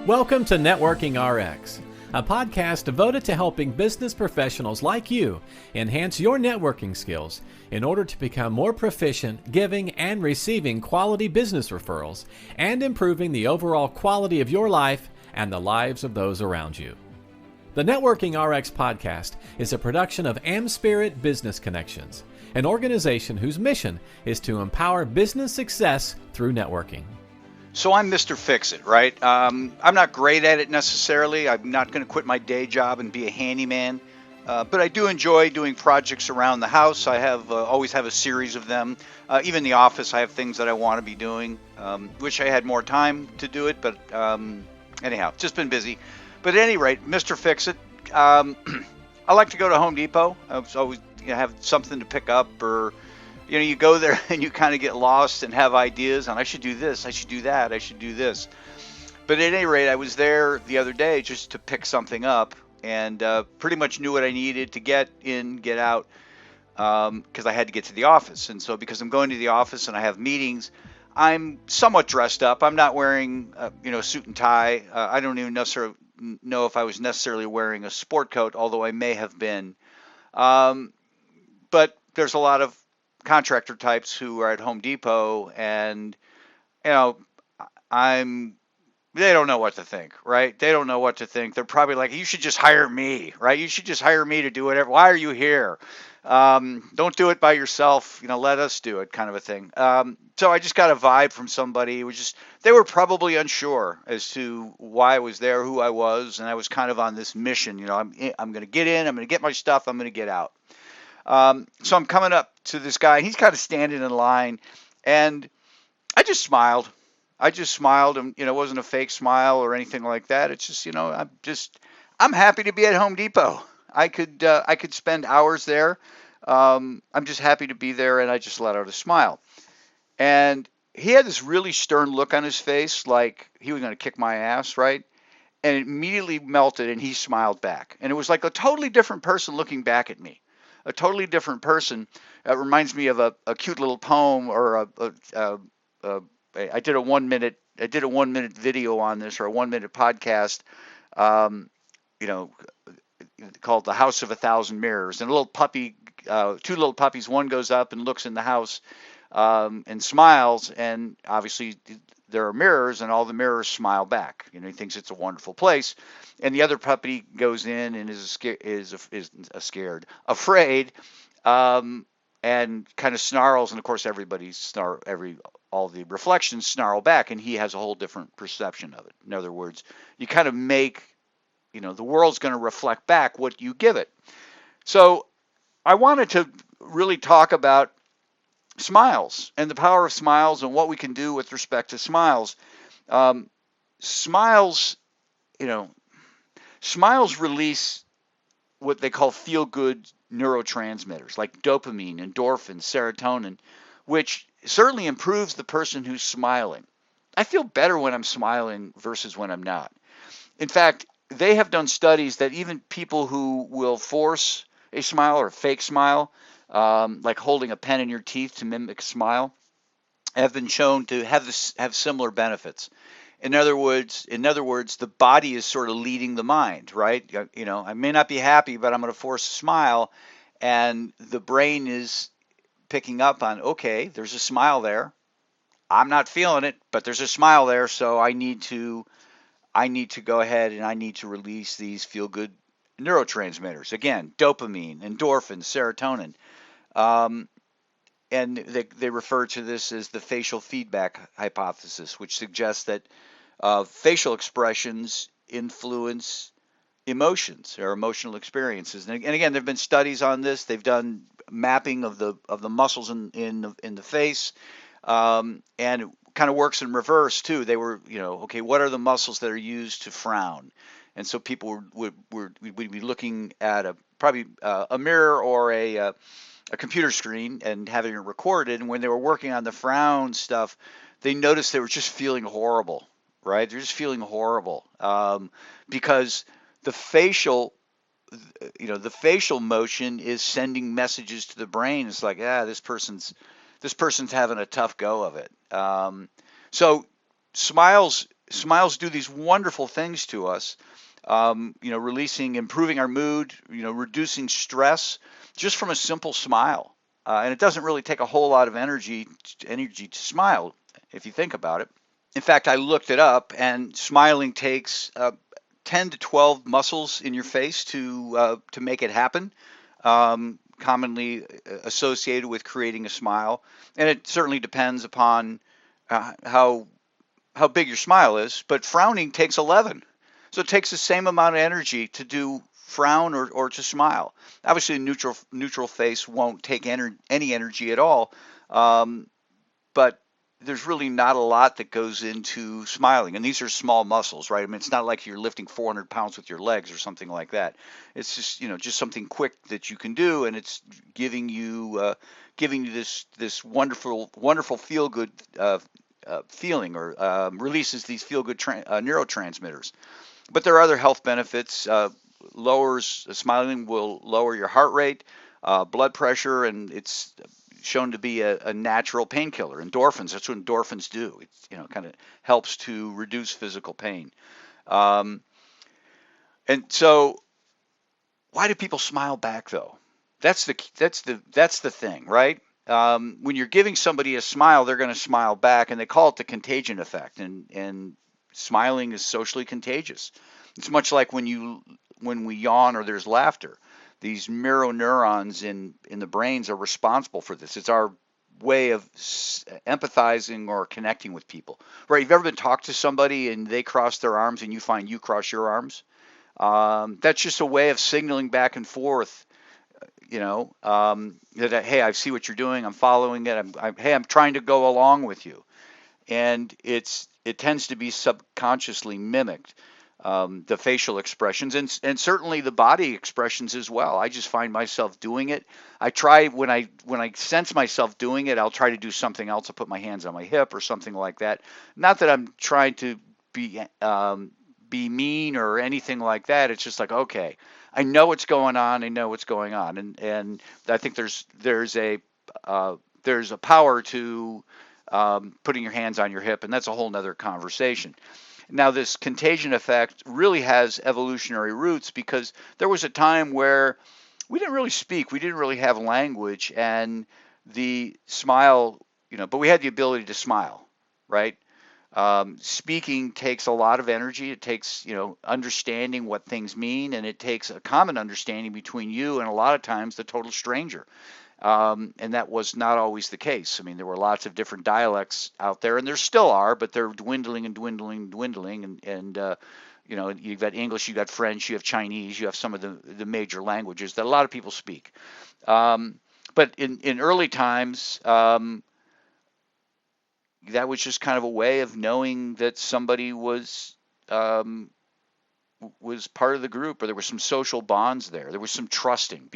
Welcome to Networking RX, a podcast devoted to helping business professionals like you enhance your networking skills in order to become more proficient giving and receiving quality business referrals and improving the overall quality of your life and the lives of those around you. The Networking RX podcast is a production of AmSpirit Business Connections, an organization whose mission is to empower business success through networking. So I'm Mr. Fix-It, right? I'm not great at it necessarily. I'm not going to quit my day job and be a handyman, but I do enjoy doing projects around the house. I have always have a series of them. Even in the office, I have things that I want to be doing. Wish I had more time to do it, but anyhow, just been busy. But at any rate, Mr. Fix-It, I like to go to Home Depot. I always have something to pick up, or you go there and you kind of get lost and have ideas on I should do this, I should do that, I should do this. But at any rate, I was there the other day just to pick something up and pretty much knew what I needed to get in, get out, because I had to get to the office. And so because I'm going to the office and I have meetings, I'm somewhat dressed up. I'm not wearing a suit and tie. I don't even necessarily know if I was necessarily wearing a sport coat, although I may have been. But there's a lot of contractor types who are at Home Depot, and they don't know what to think, right? They don't know what to think. They're probably like, you should just hire me, right? You should just hire me to do whatever. Why are you here? Don't do it by yourself. Let us do it, kind of a thing. So I just got a vibe from somebody. It was just, they were probably unsure as to why I was there, who I was, and I was kind of on this mission. I'm going to get in, I'm going to get my stuff, I'm going to get out. So I'm coming up to this guy, and he's kind of standing in line, and I just smiled. And it wasn't a fake smile or anything like that. It's just, I'm happy to be at Home Depot. I could spend hours there. I'm just happy to be there, and I just let out a smile. And he had this really stern look on his face, like he was going to kick my ass, right? And it immediately melted, and he smiled back. And it was like a totally different person looking back at me. A totally different person. It reminds me of a cute little poem, or I did a 1 minute video on this, or a 1 minute podcast, called The House of a Thousand Mirrors. And a little puppy, two little puppies, one goes up and looks in the house and smiles, and obviously there are mirrors, and all the mirrors smile back. He thinks it's a wonderful place. And the other puppy goes in and is afraid, and kind of snarls. And of course, all the reflections snarl back, and he has a whole different perception of it. In other words, you kind of make, the world's going to reflect back what you give it. So I wanted to really talk about smiles and the power of smiles and what we can do with respect to smiles. Smiles release what they call feel-good neurotransmitters like dopamine, endorphin, serotonin, which certainly improves the person who's smiling. I feel better when I'm smiling versus when I'm not. In fact, they have done studies that even people who will force a smile or a fake smile, like holding a pen in your teeth to mimic a smile, have been shown to have similar benefits. In other words, the body is sort of leading the mind, right? I may not be happy, but I'm going to force a smile, and the brain is picking up on, okay, there's a smile there. I'm not feeling it, but there's a smile there, so I need to go ahead and I need to release these feel-good neurotransmitters. Again, dopamine, endorphin, serotonin. And they refer to this as the facial feedback hypothesis, which suggests that facial expressions influence emotions or emotional experiences. And again, there have been studies on this. They've done mapping of the muscles in the face, and it kind of works in reverse too. They were, okay, what are the muscles that are used to frown? And so people would be looking at probably a mirror or a computer screen and having it recorded. And when they were working on the frown stuff, they noticed they were just feeling horrible, right? They're just feeling horrible because the facial motion is sending messages to the brain. It's like, this person's having a tough go of it. So smiles smiles do these wonderful things to us. Improving our mood, reducing stress just from a simple smile. And it doesn't really take a whole lot of energy to smile, if you think about it. In fact, I looked it up, and smiling takes 10 to 12 muscles in your face to make it happen. Commonly associated with creating a smile, and it certainly depends upon how big your smile is. But frowning takes 11, so it takes the same amount of energy to do frown or to smile. Obviously, a neutral face won't take any energy at all, but there's really not a lot that goes into smiling. And these are small muscles, right? I mean, it's not like you're lifting 400 pounds with your legs or something like that. It's just, just something quick that you can do, and it's giving you this wonderful feel good feeling, or releases these feel good neurotransmitters. But there are other health benefits. Smiling will lower your heart rate, blood pressure, and it's shown to be a natural painkiller. Endorphins, that's what endorphins do. It kind of helps to reduce physical pain. And so, why do people smile back though? That's the thing, right? When you're giving somebody a smile, they're going to smile back, and they call it the contagion effect. And smiling is socially contagious. It's much like when we yawn or there's laughter. These mirror neurons in the brains are responsible for this. It's our way of empathizing or connecting with people. Right? You've ever been talked to somebody and they cross their arms and you find you cross your arms? That's just a way of signaling back and forth. That hey, I see what you're doing. I'm following it. I'm trying to go along with you. And it tends to be subconsciously mimicked. The facial expressions and certainly the body expressions as well. I just find myself doing it. I try when I sense myself doing it, I'll try to do something else. I'll put my hands on my hip or something like that. Not that I'm trying to be mean or anything like that. It's just like, okay, I know what's going on. I know what's going on, and I think there's a power to putting your hands on your hip, and that's a whole nother conversation. Now, this contagion effect really has evolutionary roots because there was a time where we didn't really speak, we didn't really have language, and the smile, but we had the ability to smile, right? Speaking takes a lot of energy. It takes, understanding what things mean, and it takes a common understanding between you and a lot of times the total stranger. And that was not always the case. I mean, there were lots of different dialects out there, and there still are, but they're dwindling and dwindling and dwindling. And you've got English, you've got French, you have Chinese, you have some of the major languages that a lot of people speak. But in early times, that was just kind of a way of knowing that somebody was part of the group, or there were some social bonds there. There was some trusting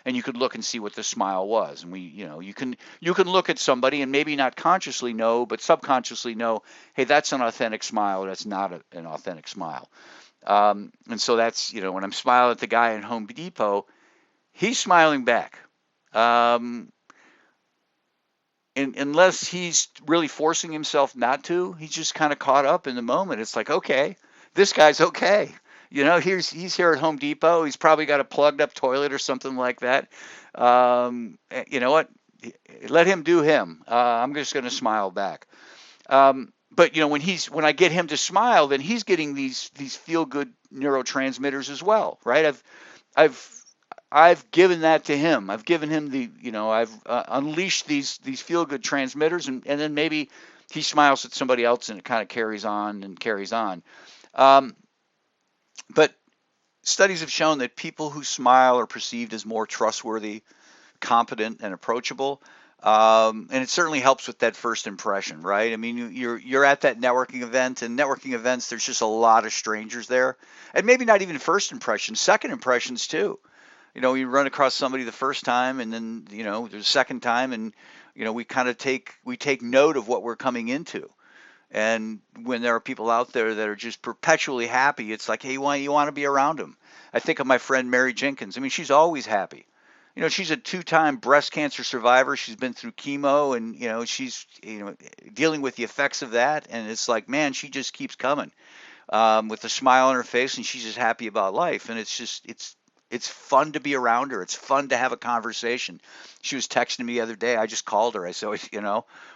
and you could look and see what the smile was. And you can look at somebody and maybe not consciously know, but subconsciously know, hey, that's an authentic smile, or that's not an authentic smile. And so that's, when I'm smiling at the guy in Home Depot, he's smiling back. And unless he's really forcing himself not to, he's just kind of caught up in the moment. It's like, okay, this guy's okay. He's here at Home Depot. He's probably got a plugged up toilet or something like that. You know what? Let him do him. I'm just going to smile back. But when I get him to smile, then he's getting these feel good neurotransmitters as well, right? I've given that to him. I've given him I've unleashed these feel good transmitters, and then maybe he smiles at somebody else, and it kind of carries on and carries on. But studies have shown that people who smile are perceived as more trustworthy, competent, and approachable. And it certainly helps with that first impression, right? I mean, you're at that networking event, and networking events, there's just a lot of strangers there, and maybe not even first impressions, second impressions too. You run across somebody the first time, and then there's a second time, and we kind of take note of what we're coming into. And when there are people out there that are just perpetually happy, it's like, hey, you want to be around them. I think of my friend Mary Jenkins. I mean, she's always happy. she's a 2-time breast cancer survivor. She's been through chemo, and she's dealing with the effects of that. And it's like, man, she just keeps coming with a smile on her face, and she's just happy about life. And it's fun to be around her. It's fun to have a conversation. She was texting me the other day. I just called her. I said,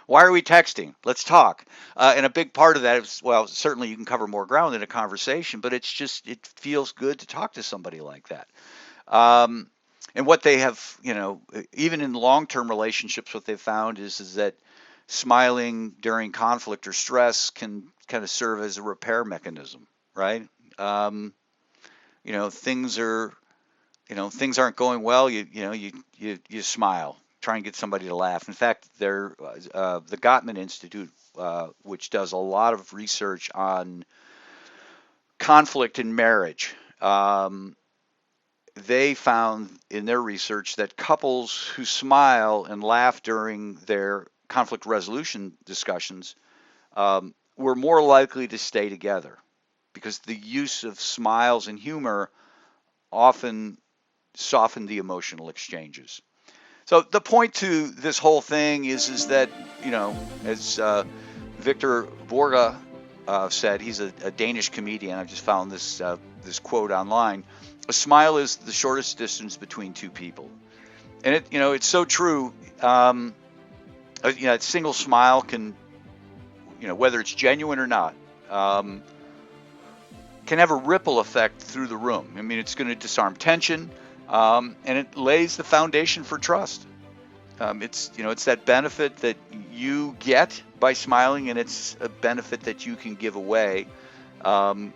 why are we texting? Let's talk. And a big part of that is, well, certainly you can cover more ground in a conversation, but it feels good to talk to somebody like that. And what they have, even in long-term relationships, what they've found is that smiling during conflict or stress can kind of serve as a repair mechanism, right? Things aren't going well. You smile, try and get somebody to laugh. In fact, the Gottman Institute, which does a lot of research on conflict in marriage, they found in their research that couples who smile and laugh during their conflict resolution discussions were more likely to stay together, because the use of smiles and humor often soften the emotional exchanges. So the point to this whole thing is that, as Victor Borge said, he's a Danish comedian. I just found this quote online. A smile is the shortest distance between two people. And it's so true. A single smile can, whether it's genuine or not, can have a ripple effect through the room. I mean, it's going to disarm tension, and it lays the foundation for trust. It's that benefit that you get by smiling, and it's a benefit that you can give away at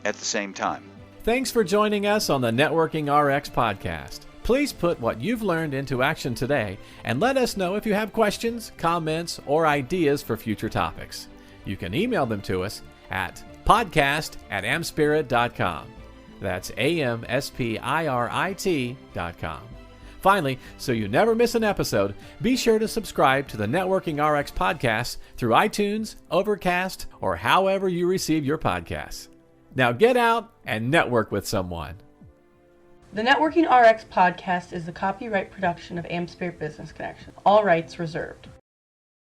the same time. Thanks for joining us on the Networking RX podcast. Please put what you've learned into action today and let us know if you have questions, comments, or ideas for future topics. You can email them to us at podcast@amspirit.com. That's AmSpirit.com. Finally, so you never miss an episode, be sure to subscribe to the Networking RX podcast through iTunes, Overcast, or however you receive your podcasts. Now get out and network with someone. The Networking RX podcast is the copyright production of AmSpirit Business Connection. All rights reserved.